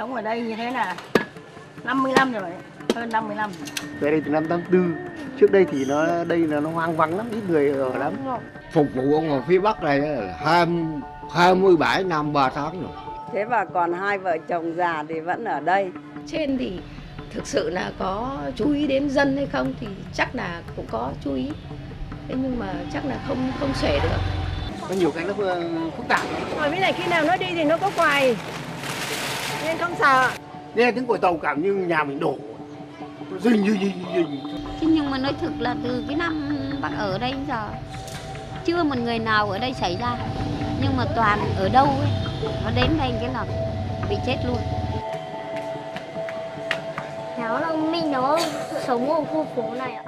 Sống ở đây như thế là 50 năm rồi, hơn 50 năm. Về đây từ năm 84, trước đây thì đây là nó hoang vắng lắm, ít người ở lắm. Phục vụ ở phía Bắc này là 27 năm 3 tháng rồi. Thế và còn hai vợ chồng già thì vẫn ở đây. Trên thì thực sự là có chú ý đến dân hay không thì chắc là cũng có chú ý. Thế nhưng mà chắc là không xuể được. Có nhiều cái nó phức tạp. Rồi với này khi nào nó đi thì nó có quài, nên không sợ. Nghe tiếng còi tàu cảm như nhà mình đổ. Rình. Chứ nhưng mà nói thực là từ cái năm bác ở đây đến giờ chưa một người nào ở đây xảy ra. Nhưng mà toàn ở đâu ấy, nó đến đây cái là bị chết luôn. Nó là mình nó sống ở khu phố này ạ.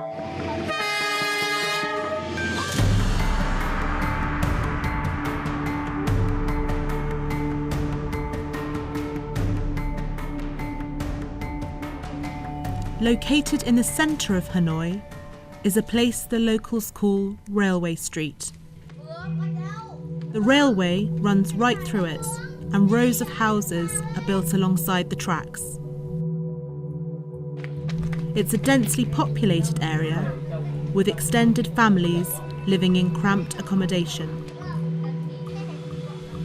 Located in the centre of Hanoi is a place the locals call Railway Street. The railway runs right through it, and rows of houses are built alongside the tracks. It's a densely populated area with extended families living in cramped accommodation.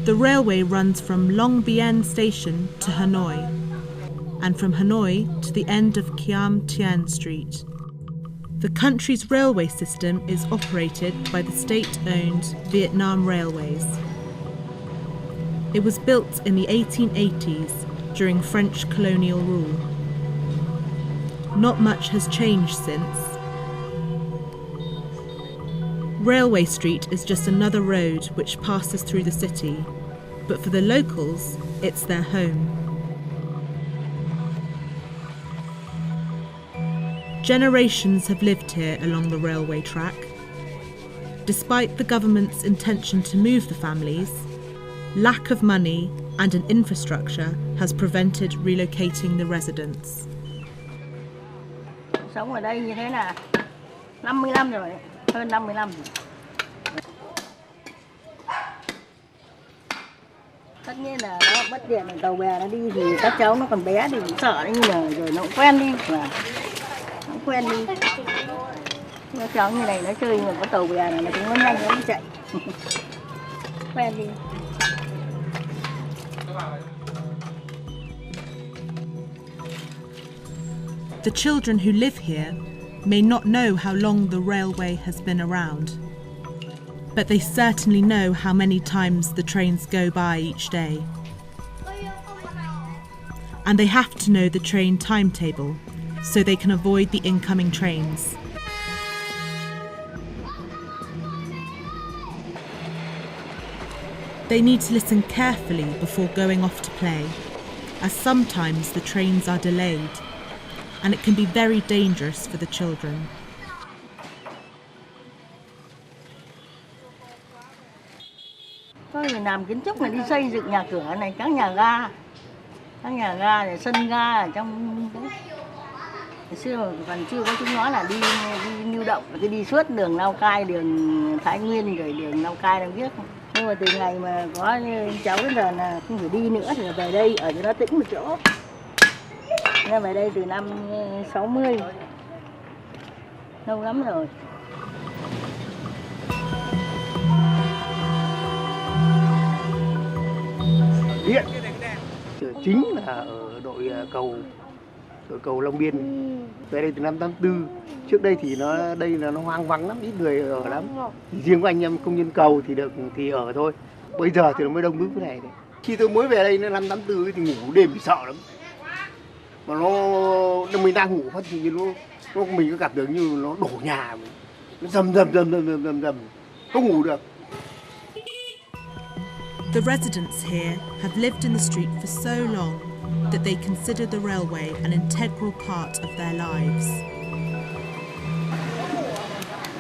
The railway runs from Long Bien station to Hanoi, and from Hanoi to the end of Kiam Tien Street. The country's railway system is operated by the state-owned Vietnam Railways. It was built in the 1880s during French colonial rule. Not much has changed since. Railway Street is just another road which passes through the city, but for the locals, it's their home. Generations have lived here along the railway track. Despite the government's intention to move the families, lack of money and an infrastructure has prevented relocating the residents. Sống ở đây như thế là 50 năm rồi, hơn 50 năm rồi. Tất nhiên là nó bất tiện, tàu bè nó đi thì các cháu nó còn bé thì cũng sợ đấy, nhưng mà rồi nó cũng quen đi. Nó quen đi. Nó cháu như này nó chơi mà có tàu bè này nó cũng nhanh nó chạy. Quen đi. The children who live here may not know how long the railway has been around, but they certainly know how many times the trains go by each day. And they have to know the train timetable so they can avoid the incoming trains. They need to listen carefully before going off to play, as sometimes the trains are delayed, and it can be very dangerous for the children. Tôi phải làm kiến trúc này, đi xây dựng nhà cửa này, các nhà ga để sân ga ở trong đấy. Ngày xưa còn chưa có chúng nói là đi lưu động, cứ đi suốt đường Lào Cai, đường Thái Nguyên rồi đường Lào Cai đâu biết. Nhưng mà từ ngày mà có cháu đến giờ là không phải đi nữa thì về đây ở cho nó tĩnh một chỗ. Nên về đây từ năm 60, lâu lắm rồi. Điện chính là ở đội cầu Long Biên. Về đây từ năm 84, trước đây thì đây là nó hoang vắng lắm, ít người ở lắm. Riêng của anh em công nhân cầu thì ở thôi. Bây giờ thì nó mới đông đúc thế này đấy. Khi tôi mới về đây năm 84 thì ngủ đêm thì sợ lắm. Mà mình đang ngủ phát thì mình có cảm tưởng như nó đổ nhà mình. Nó rầm, không ngủ được. The residents here have lived in the street for so long that they consider the railway an integral part of their lives.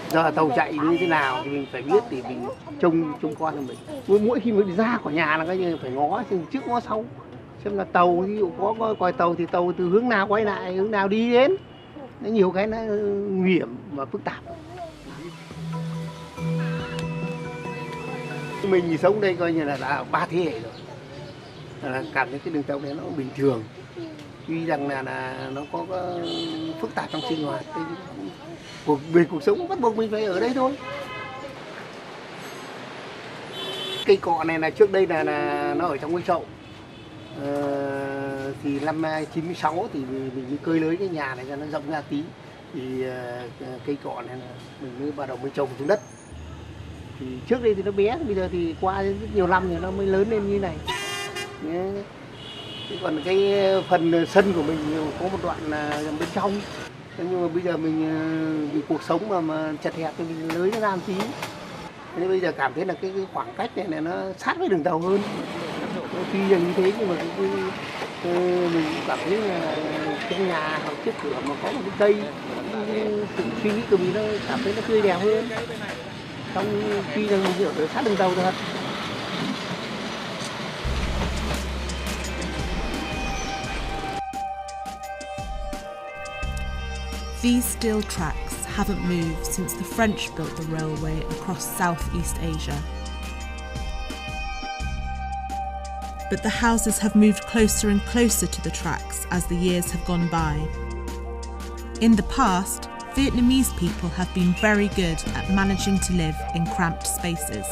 Giờ tàu chạy như thế nào thì mình phải biết để mình trông con cho mình. Mỗi khi mình ra khỏi nhà là cái như phải ngó trước ngó sau. Xem là tàu, ví dụ có còi tàu thì tàu từ hướng nào quay lại, hướng nào đi đến. Nhiều cái nó nguy hiểm và phức tạp. Mình thì sống đây coi như là đã 3 thế hệ rồi. cảm thấy cái đường tàu này nó cũng bình thường, tuy rằng là nó có phức tạp trong sinh hoạt, về cuộc sống bắt buộc mình phải ở đây thôi. Cây cọ này là trước đây là nó ở trong cái chậu, thì năm 96 thì mình mới cơi nới cái nhà này cho nó rộng ra tí, thì cây cọ này là mình mới bắt đầu mới trồng xuống đất. Thì trước đây thì nó bé, bây giờ thì qua rất nhiều năm thì nó mới lớn lên như này. Còn cái phần sân của mình có một đoạn là bên trong, nhưng mà bây giờ mình vì cuộc sống mà chật hẹp thì mình nới nó ra một tí. Nên bây giờ cảm thấy là cái khoảng cách này nó sát với đường tàu hơn. Tuy là như thế nhưng mà mình cảm thấy là cái nhà hoặc trước cửa mà có một cái cây, sự suy nghĩ của mình nó cảm thấy nó tươi đẹp hơn. Trong khi là mình ở sát đường tàu thật. These steel tracks haven't moved since the French built the railway across Southeast Asia. But the houses have moved closer and closer to the tracks as the years have gone by. In the past, Vietnamese people have been very good at managing to live in cramped spaces.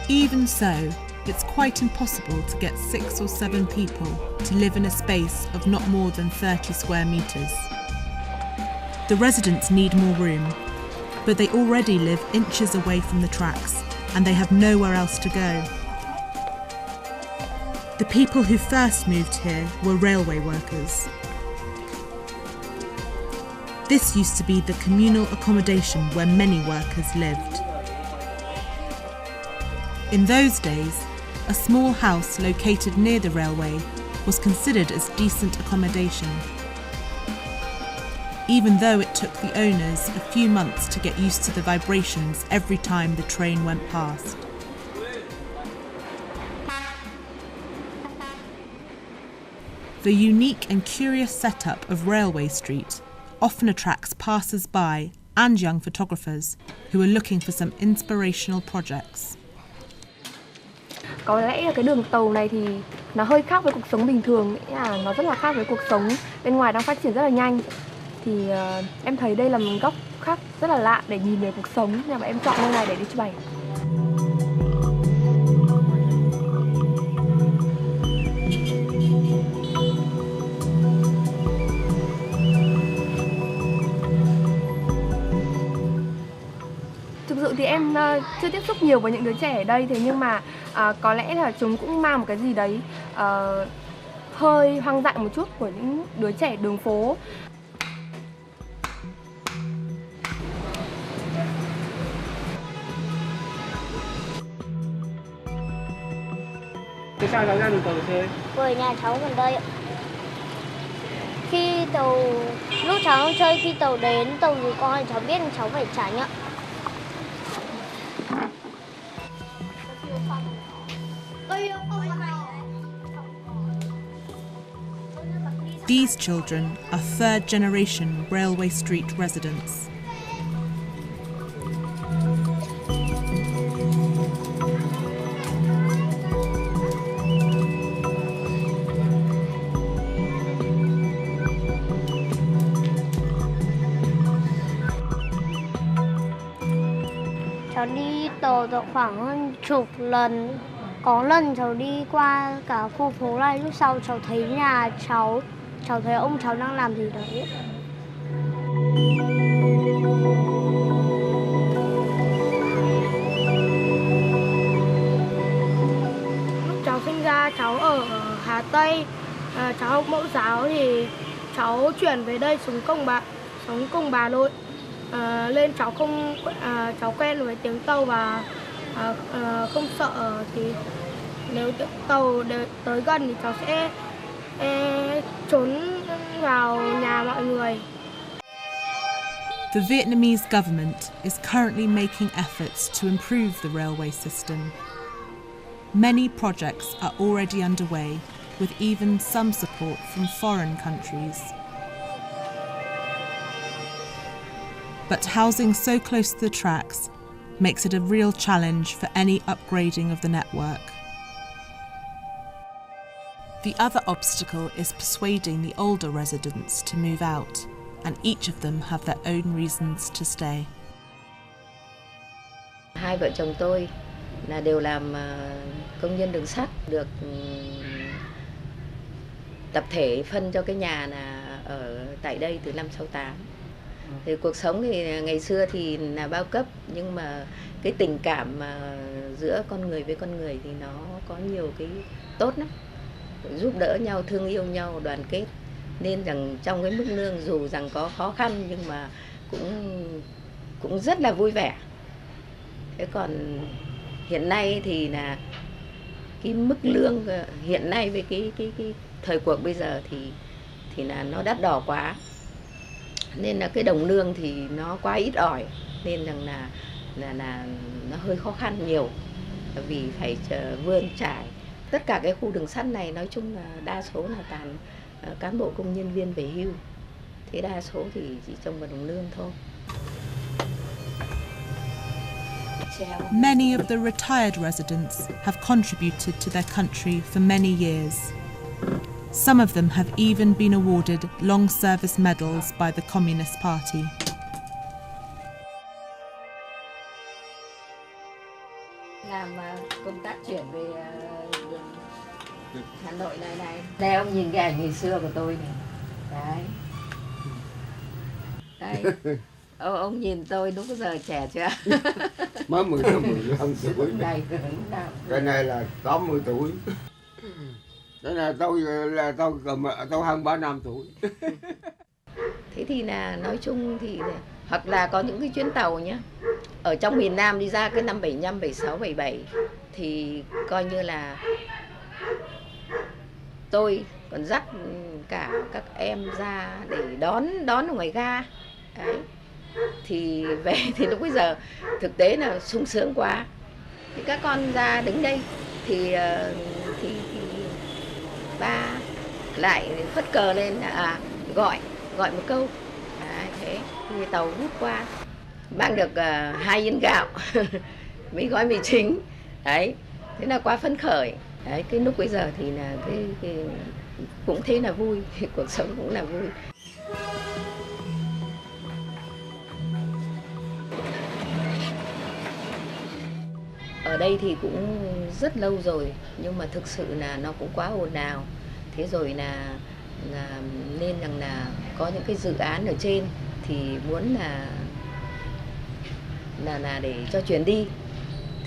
Even so, it's quite impossible to get 6 or 7 people to live in a space of not more than 30 square metres. The residents need more room, but they already live inches away from the tracks and they have nowhere else to go. The people who first moved here were railway workers. This used to be the communal accommodation where many workers lived. In those days, a small house located near the railway was considered as decent accommodation, even though it took the owners a few months to get used to the vibrations every time the train went past. The unique and curious setup of Railway Street often attracts passers-by and young photographers who are looking for some inspirational projects. Có lẽ cái đường tàu này thì nó hơi khác với cuộc sống bình thường, nó rất là khác với cuộc sống bên ngoài đang phát triển rất là nhanh. Thì em thấy đây là một góc khác rất là lạ để nhìn về cuộc sống, nên mà em chọn nơi này để đi chụp ảnh. Thực sự thì em chưa tiếp xúc nhiều với những đứa trẻ ở đây, thế nhưng mà có lẽ là chúng cũng mang một cái gì đấy hơi hoang dại một chút của những đứa trẻ đường phố. Thế sao cháu ra đường tàu chơi? Ở nhà cháu gần đây ạ. Khi tàu, lúc cháu không chơi, khi tàu đến, tàu rùi con thì cháu biết là cháu phải tránh ạ. These children are third-generation Railway Street residents. Cháu đi tàu được khoảng hơn chục lần. Có lần cháu đi qua cả khu phố này, lúc sau cháu thấy nhà cháu thấy ông cháu đang làm gì đấy. Lúc cháu sinh ra cháu ở Hà Tây, cháu học mẫu giáo thì cháu chuyển về đây sống cùng bà nội. Lên cháu quen với tiếng tàu và không sợ, thì nếu tàu tới gần thì cháu sẽ trốn vào nhà mọi người. The Vietnamese government is currently making efforts to improve the railway system. Many projects are already underway, with even some support from foreign countries. But housing so close to the tracks makes it a real challenge for any upgrading of the network. The other obstacle is persuading the older residents to move out, and each of them have their own reasons to stay. Hai vợ chồng tôi là đều làm công nhân đường sắt, được tập thể phân cho cái nhà là ở tại đây từ năm 68. Thì cuộc sống thì ngày xưa thì là bao cấp, nhưng mà cái tình cảm mà giữa con người với con người thì nó có nhiều cái tốt lắm, giúp đỡ nhau, thương yêu nhau, đoàn kết, nên rằng trong cái mức lương dù rằng có khó khăn nhưng mà cũng rất là vui vẻ. Thế còn hiện nay thì là cái mức lương hiện nay với cái thời cuộc bây giờ thì là nó đắt đỏ quá, nên là cái đồng lương thì nó quá ít ỏi, nên rằng là nó hơi khó khăn nhiều, vì phải vươn trải. Tất cả cái khu đường sắt này nói chung là đa số là toàn cán bộ công nhân viên về hưu, thế đa số thì chỉ trông vào đồng lương thôi. Many of the retired residents have contributed to their country for many years. Some of them have even been awarded long service medals by the Communist Party. Làm công tác chuyển về Hà Nội này. Đây ông nhìn cái ảnh ngày xưa của tôi này. Đấy. Ông nhìn tôi lúc giờ trẻ chưa? Mới 15 tuổi. Cái này là 80 tuổi. Cái này tôi hơn 35 tuổi. Thế thì là nói chung thì hoặc là có những cái chuyến tàu nhá, ở trong miền Nam đi ra cái năm 75, 76, 77 thì coi như là tôi còn dắt cả các em ra để đón ở ngoài ga. Đấy. Thì về thì lúc bây giờ thực tế là sung sướng quá. Thì các con ra đứng đây thì ba lại phất cờ lên là gọi một câu. Đấy, thế thì tàu hút qua, mang được 2 yên gạo mấy gói mì chính. Đấy, thế là quá phấn khởi. Đấy, cái lúc bây giờ thì là cái cũng thế là vui, cuộc sống cũng là vui. Ở đây thì cũng rất lâu rồi, nhưng mà thực sự là nó cũng quá ồn ào. Thế rồi là nên rằng là có những cái dự án ở trên thì muốn là để cho chuyển đi,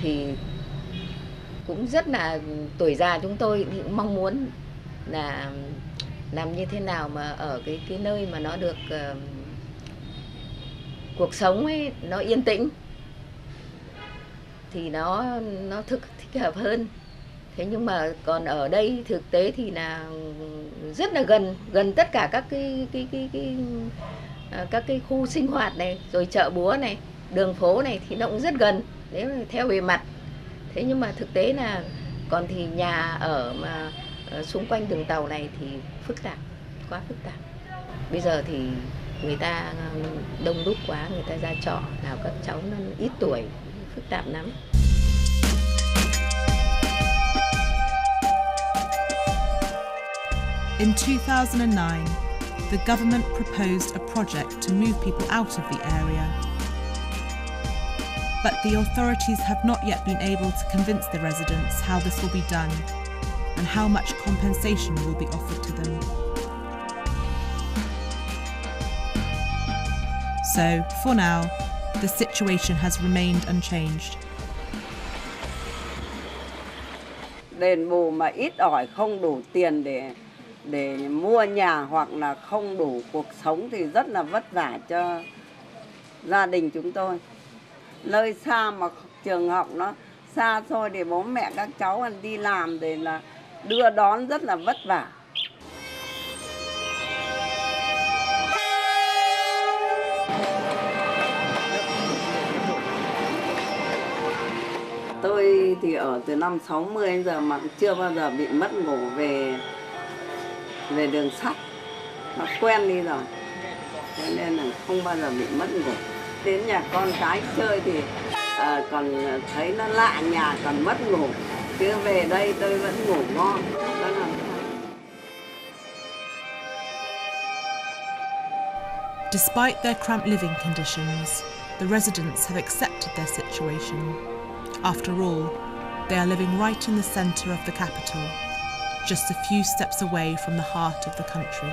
thì cũng rất là tuổi già chúng tôi thì cũng mong muốn là làm như thế nào mà ở cái nơi mà nó được cuộc sống ấy nó yên tĩnh thì nó thích hợp hơn. Thế nhưng mà còn ở đây thực tế thì là rất là gần tất cả các cái khu sinh hoạt này, rồi chợ búa này, đường phố này thì nó cũng rất gần nếu theo bề mặt. Thế nhưng mà thực tế là còn thì nhà ở mà xung quanh đường tàu này thì phức tạp, quá phức tạp. Bây giờ thì người ta đông đúc quá, người ta ra trọ, nào các cháu nó ít tuổi, phức tạp lắm. In 2009, the government proposed a project to move people out of the area. But the authorities have not yet been able to convince the residents how this will be done and how much compensation will be offered to them. So, for now, the situation has remained unchanged. Đền bù mà ít ỏi, không đủ tiền để mua nhà, hoặc là không đủ cuộc sống thì rất là vất vả cho gia đình chúng tôi. Nơi xa mà trường học nó xa xôi để bố mẹ các cháu đi làm thì là đưa đón rất là vất vả. Tôi thì ở từ năm 60 đến giờ mà chưa bao giờ bị mất ngủ về đường sắt. Nó quen đi rồi. Thế nên là không bao giờ bị mất ngủ. Đến nhà con cái chơi thì còn thấy nó lạ nhà, còn mất ngủ. Chứ về đây tôi vẫn ngủ ngon. Đó là Despite their cramped living conditions, the residents have accepted their situation. After all, they are living right in the centre of the capital, just a few steps away from the heart of the country.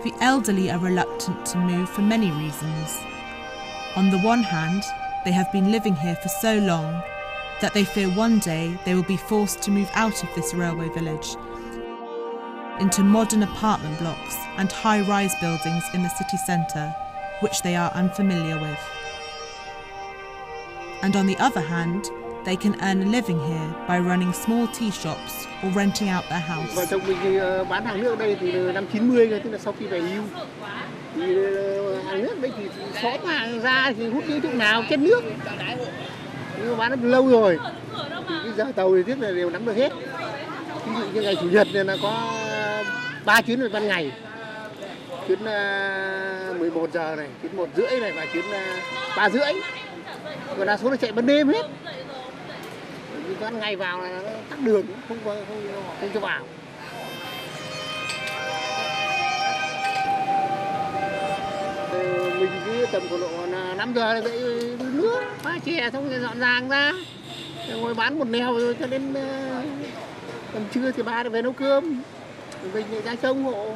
The elderly are reluctant to move for many reasons. On the one hand, they have been living here for so long that they fear one day they will be forced to move out of this railway village into modern apartment blocks and high-rise buildings in the city centre, which they are unfamiliar with. And on the other hand, they can earn a living here by running small tea shops or renting out their house. Vợ chồng mình thì bán hàng nước ở đây từ năm 90 rồi, tức là sau khi về hưu. Thì hàng nước đây thì xóm hàng ra thì hút đi chỗ nào chết nước. Nhưng mà bán nó từ lâu rồi. Thì cái giờ tàu thì tiếc là đều nắm được hết. Ví dụ như ngày chủ nhật này là có 3 chuyến về ban ngày. Chuyến 11 giờ này, chuyến 1 rưỡi này và chuyến 3 rưỡi. Còn đa số là chạy ban đêm hết. Vì ban ngày vào là nó tắc đường, không cho vào. Mình cứ tầm khoảng độ 5 giờ dậy đun nước, pha chè xong rồi dọn ràng ra. Ngồi bán một nèo rồi cho đến tầm trưa thì ba về nấu cơm. Mình lại ra sông hộ.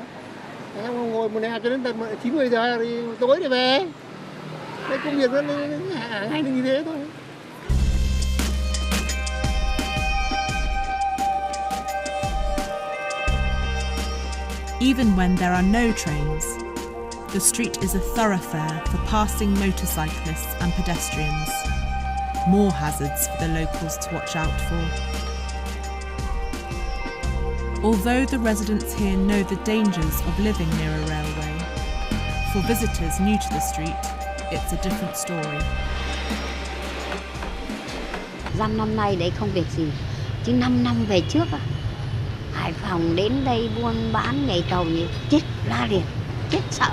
Em ngồi một nèo cho đến tầm 9-10 giờ thì tối thì về. Cái công việc nó hay như thế thôi. Even when there are no trains, the street is a thoroughfare for passing motorcyclists and pedestrians. More hazards for the locals to watch out for. Although the residents here know the dangers of living near a railway, for visitors new to the street, it's a different story. Dăm năm nay đấy không việc gì, chứ 5 năm về trước à, Hải Phòng đến đây buôn bán nhảy tàu như chết la liệt, chết sợ.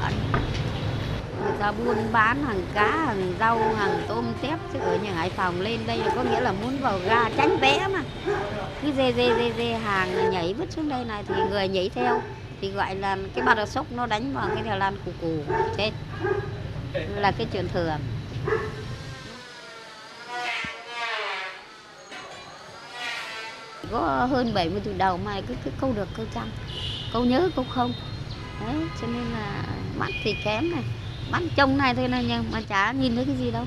Người ta buôn bán hàng cá, hàng rau, hàng tôm tép, chứ ở nhà Hải Phòng lên đây là có nghĩa là muốn vào ga tránh vé mà. Cứ dê hàng nhảy vứt xuống đây này thì người nhảy theo, thì gọi là cái ba đợt sốc nó đánh vào cái đèo lan cù chết. Là cái chuyện thường. Có hơn 70 tuổi đầu mà cứ câu được câu trăm, câu nhớ câu không. Đấy, cho nên là mắt thì kém này, mắt trông này thôi này nhưng mà chả nhìn thấy cái gì đâu.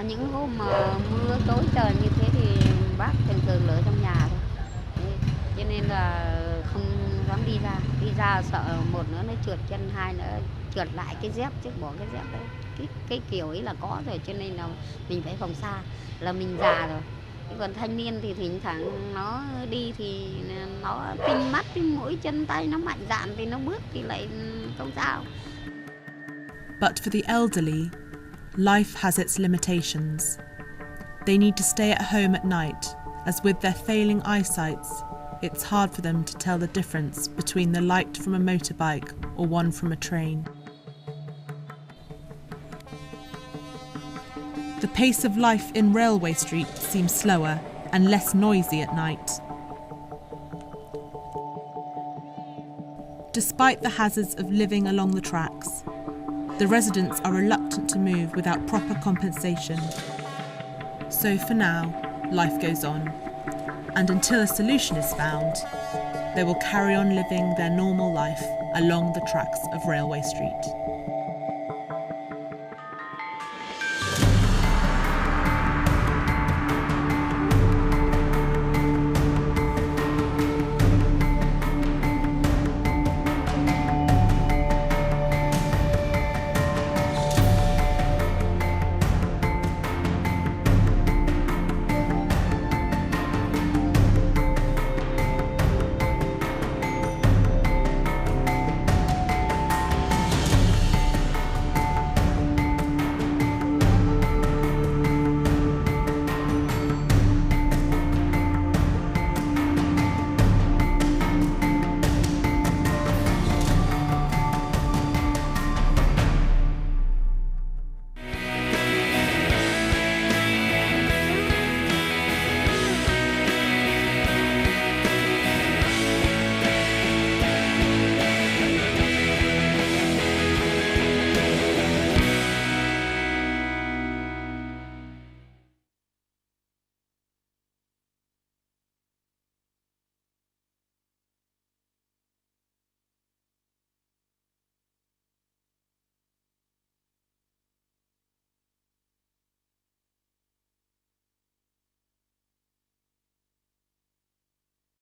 Những hôm mà mưa tối trời như thế thì bác thường ở trong nhà thôi. Đấy, cho nên là không dám đi ra sợ một nữa nó trượt chân, hai nữa trượt lại cái dép chứ bỏ cái dép đấy. Cái kiểu ấy là có rồi, cho nên là mình phải phòng xa, là mình già rồi. Còn thanh niên thì thỉnh thoảng nó đi thì nó tinh mắt, tinh mũi, chân tay nó mạnh dạn thì nó bước thì lại không sao. But for the elderly, life has its limitations. They need to stay at home at night, as with their failing eyesights, it's hard for them to tell the difference between the light from a motorbike or one from a train. The pace of life in Railway Street seems slower and less noisy at night. Despite the hazards of living along the tracks, the residents are reluctant to move without proper compensation. So for now, life goes on, and until a solution is found, they will carry on living their normal life along the tracks of Railway Street.